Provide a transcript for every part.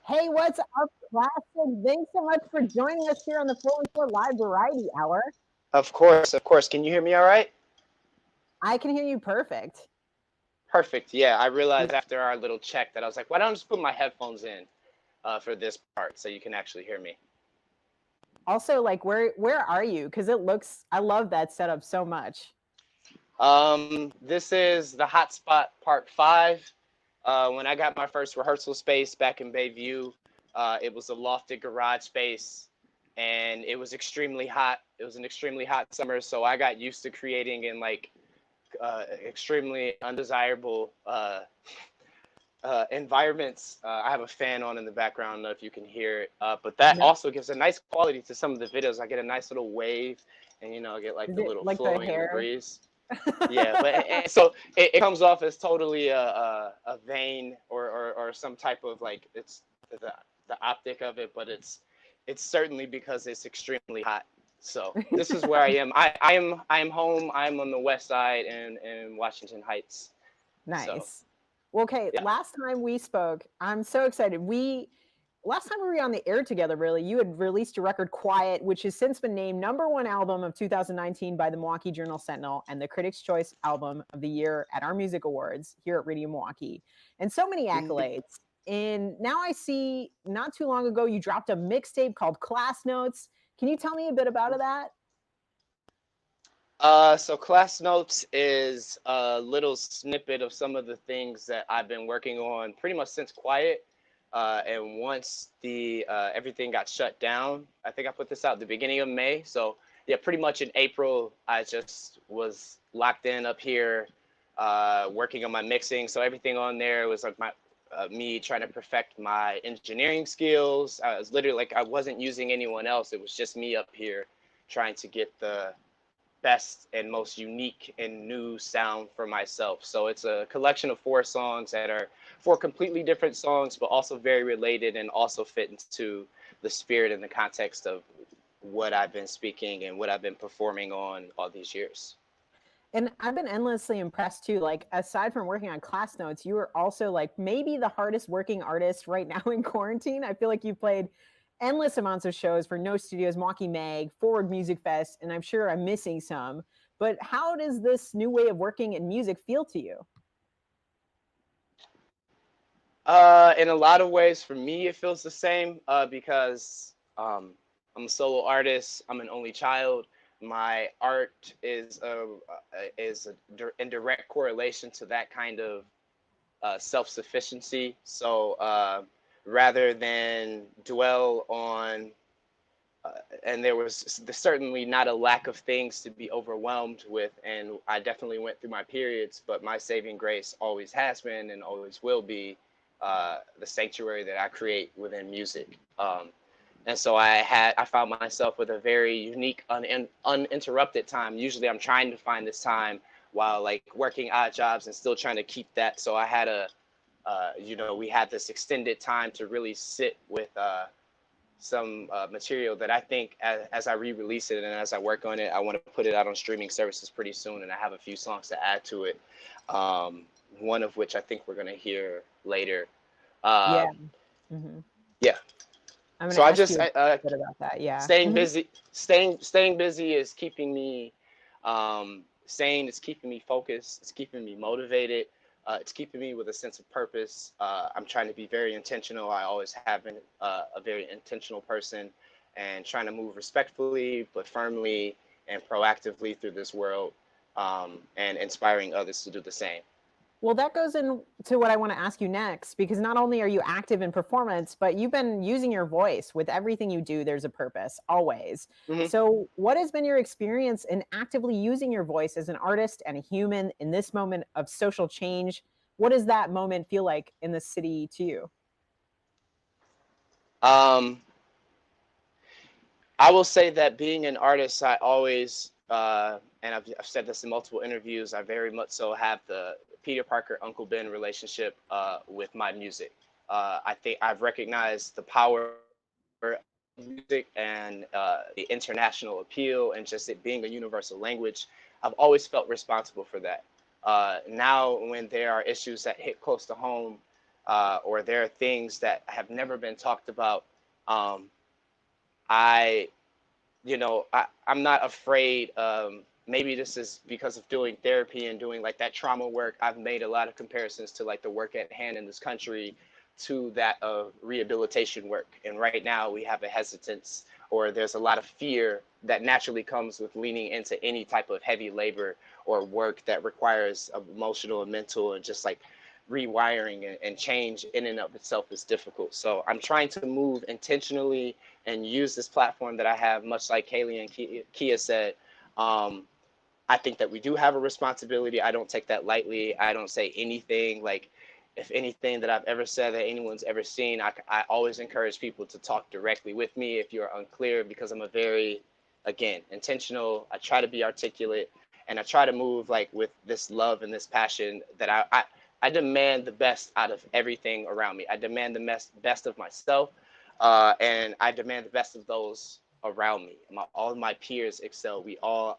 Hey, what's up, Klassik? Thanks so much for joining us here on the 4 and 4 Live Variety Hour. Of course, of course. Can you hear me all right? I can hear you perfect. Perfect. Yeah, I realized after our little check that I was like, why don't I just put my headphones in for this part so you can actually hear me? Also, like, where are you? Because I love that setup so much. This is the Hotspot Part 5. When I got my first rehearsal space back in Bayview, it was a lofted garage space and it was extremely hot. It was an extremely hot summer, so I got used to creating in like extremely undesirable environments. I have a fan on in the background. I don't know if you can hear it, but that No, also gives a nice quality to some of the videos. I get a nice little wave, and I get like is the it little like the flowing of the hair? breeze. Yeah, but and so it comes off as totally a vein or some type of like it's the optic of it, but it's certainly because it's extremely hot. So this is where I am. I am home. I'm on the west side in Washington Heights. So Nice. Well, okay, yeah. last time we spoke, I'm so excited. Last time we were on the air together, really, you had released your record Quiet, which has since been named #1 album of 2019 by the Milwaukee Journal Sentinel and the Critics' Choice Album of the Year at our Music Awards here at Radio Milwaukee. And so many Mhm. accolades. And now I see not too long ago you dropped a mixtape called Class Notes. Can you tell me a bit about that? So Class Notes is a little snippet of some of the things that I've been working on pretty much since Quiet. And once the everything got shut down, I think I put this out at the beginning of May. So yeah, pretty much in April, I just was locked in up here, working on my mixing. So everything on there was like my me trying to perfect my engineering skills. I was literally like I wasn't using anyone else. It was just me up here trying to get the best and most unique and new sound for myself. So it's a collection of 4 songs that are 4 completely different songs, but also very related and also fit into the spirit and the context of what I've been speaking and what I've been performing on all these years. And I've been endlessly impressed too. Like, aside from working on Class Notes, you are also like maybe the hardest working artist right now in quarantine. I feel like you've played endless amounts of shows for No Studios, Milwaukee Mag, Forward Music Fest, and I'm sure I'm missing some. But how does this new way of working in music feel to you? In a lot of ways, for me, it feels the same because I'm a solo artist. I'm an only child. My art in direct correlation to that kind of self-sufficiency. So rather than dwell on, and there was certainly not a lack of things to be overwhelmed with, and I definitely went through my periods, but my saving grace always has been and always will be the sanctuary that I create within music. And so I found myself with a very unique, uninterrupted time. Usually, I'm trying to find this time while like working odd jobs and still trying to keep that. So I had we had this extended time to really sit with some material that I think as I re-release it and as I work on it, I want to put it out on streaming services pretty soon, and I have a few songs to add to it. One of which I think we're gonna hear later. Yeah. Uh, Hmm. yeah. I'm going So to I ask just you a bit about that. Yeah. staying Hmm. busy. Staying busy is keeping me sane. It's keeping me focused. It's keeping me motivated. It's keeping me with a sense of purpose. I'm trying to be very intentional. I always have been a very intentional person, and trying to move respectfully but firmly and proactively through this world, and inspiring others to do the same. Well, that goes into what I want to ask you next, because not only are you active in performance, but you've been using your voice with everything you do. There's a purpose always. Hmm. So, what has been your experience in actively using your voice as an artist and a human in this moment of social change? What does that moment feel like in the city to you? Um, I will say that being an artist, I always, and I've said this in multiple interviews, I very much so have the Peter Parker, Uncle Ben relationship with my music. I think I've recognized the power of music and the international appeal and just it being a universal language. I've always felt responsible for that. Now, when there are issues that hit close to home, or there are things that have never been talked about. Um, I, I'm not afraid. Maybe this is because of doing therapy and doing like that trauma work. I've made a lot of comparisons to like the work at hand in this country to that of rehabilitation work. And right now we have a hesitance, or there's a lot of fear that naturally comes with leaning into any type of heavy labor or work that requires emotional and mental and just like rewiring, and change in and of itself is difficult. So I'm trying to move intentionally and use this platform that I have, much like Kaylee and Kia said. Um, I think that we do have a responsibility. I don't take that lightly. I don't say anything like, if anything that I've ever said that anyone's ever seen, I always encourage people to talk directly with me if you're unclear, because I'm a very, again, intentional. I try to be articulate, and I try to move like with this love and this passion that I demand the best out of everything around me. I demand the best of myself, and I demand the best of those around me. All of my peers excel. We all,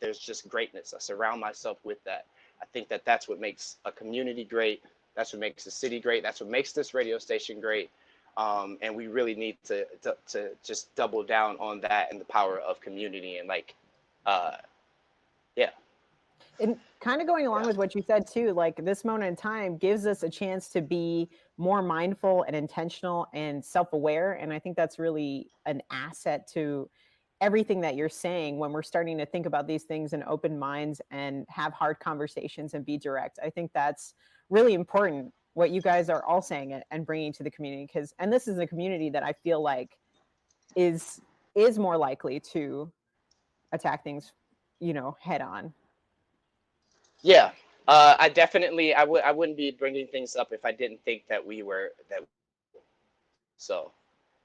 there's just greatness. I surround myself with that. I think that that's what makes a community great. That's what makes the city great. That's what makes this radio station great. And we really need to just double down on that and the power of community and uh, yeah. And kind of going along Yeah. with what you said too, like this moment in time gives us a chance to be more mindful and intentional and self-aware. And I think that's really an asset to everything that you're saying when we're starting to think about these things in open minds and have hard conversations and be direct. I think that's really important what you guys are all saying and bringing to the community, because and this is a community that I feel like is more likely to attack things, head on. Yeah. I definitely, I wouldn't be bringing things up if I didn't think that we were that. So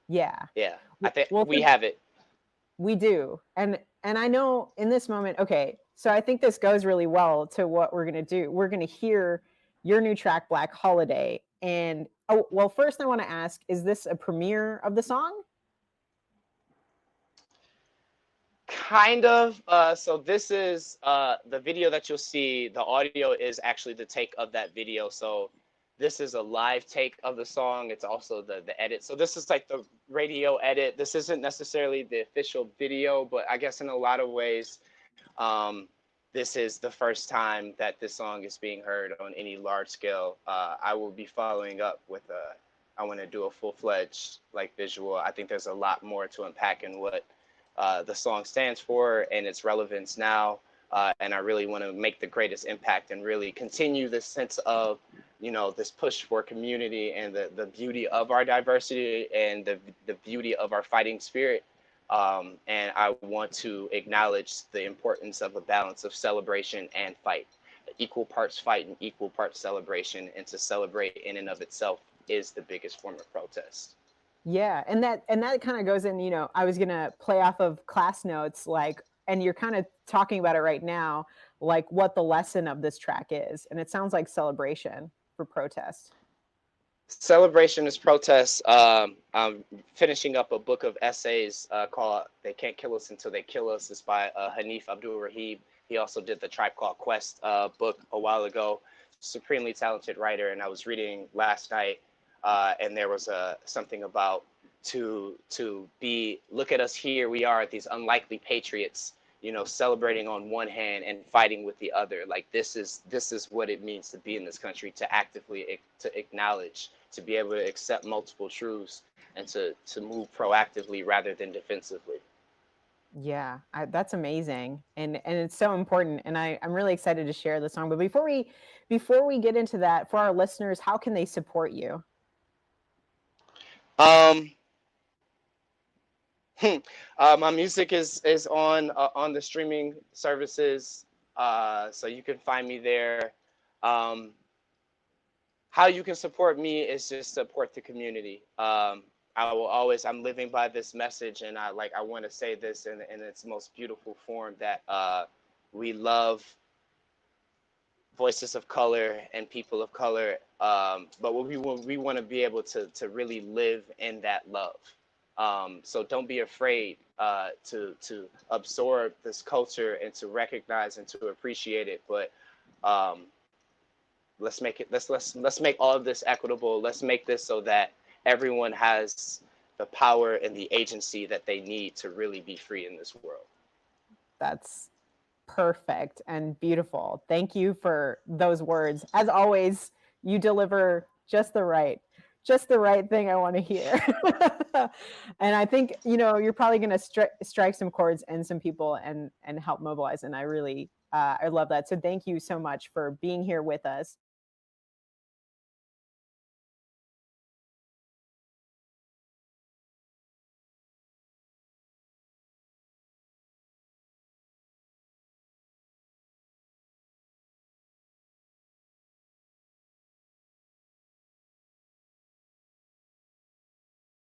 Yeah. yeah, I think Well, we have it. we do. And I know in this moment, okay, so I think this goes really well to what we're going to do. We're going to hear your new track Black Holiday. And oh, well, first I want to ask, is this a premiere of the song? Kind of. So this is the video that you'll see. The audio is actually the take of that video. So this is a live take of the song. It's also the edit. So this is like the radio edit. This isn't necessarily the official video, but I guess in a lot of ways, um, this is the first time that this song is being heard on any large scale. I will be following up with a. I want to do a full-fledged like visual. I think there's a lot more to unpack in what the song stands for and its relevance now. And I really want to make the greatest impact and really continue this sense of, this push for community and the beauty of our diversity and the beauty of our fighting spirit. And I want to acknowledge the importance of a balance of celebration and fight, equal parts fight and equal parts celebration. And to celebrate in and of itself is the biggest form of protest. Yeah, and that kind of goes in, I was going to play off of class notes, like, and you're kind of talking about it right now, like what the lesson of this track is. And it sounds like celebration for protest. Celebration is protest. I'm finishing up a book of essays called "They Can't Kill Us Until They Kill Us." It's by Hanif Abdul Rahib. He also did the Tribe Called Quest book a while ago. Supremely talented writer, and I was reading last night, and there was something about to be, look at us here. We are these unlikely patriots, celebrating on one hand and fighting with the other. Like this is what it means to be in this country, to actively to acknowledge, to be able to accept multiple truths, and to move proactively rather than defensively. Yeah, that's amazing, and it's so important. And I'm really excited to share the song. But before we get into that, for our listeners, how can they support you? Um, my music is on the streaming services, so you can find me there. Um, how you can support me is just support the community. I will always, I'm living by this message, and I want to say this in its most beautiful form, that we love voices of color and people of color, but we want to be able to really live in that love. So don't be afraid to absorb this culture and to recognize and to appreciate it, but um, let's make it, let's make all of this equitable. Let's make this so that everyone has the power and the agency that they need to really be free in this world. That's perfect and beautiful. Thank you for those words. As always, you deliver just the right thing I want to hear. And I think, you know, you're probably going to strike some chords and some people and help mobilize. And I really, I love that. So thank you so much for being here with us.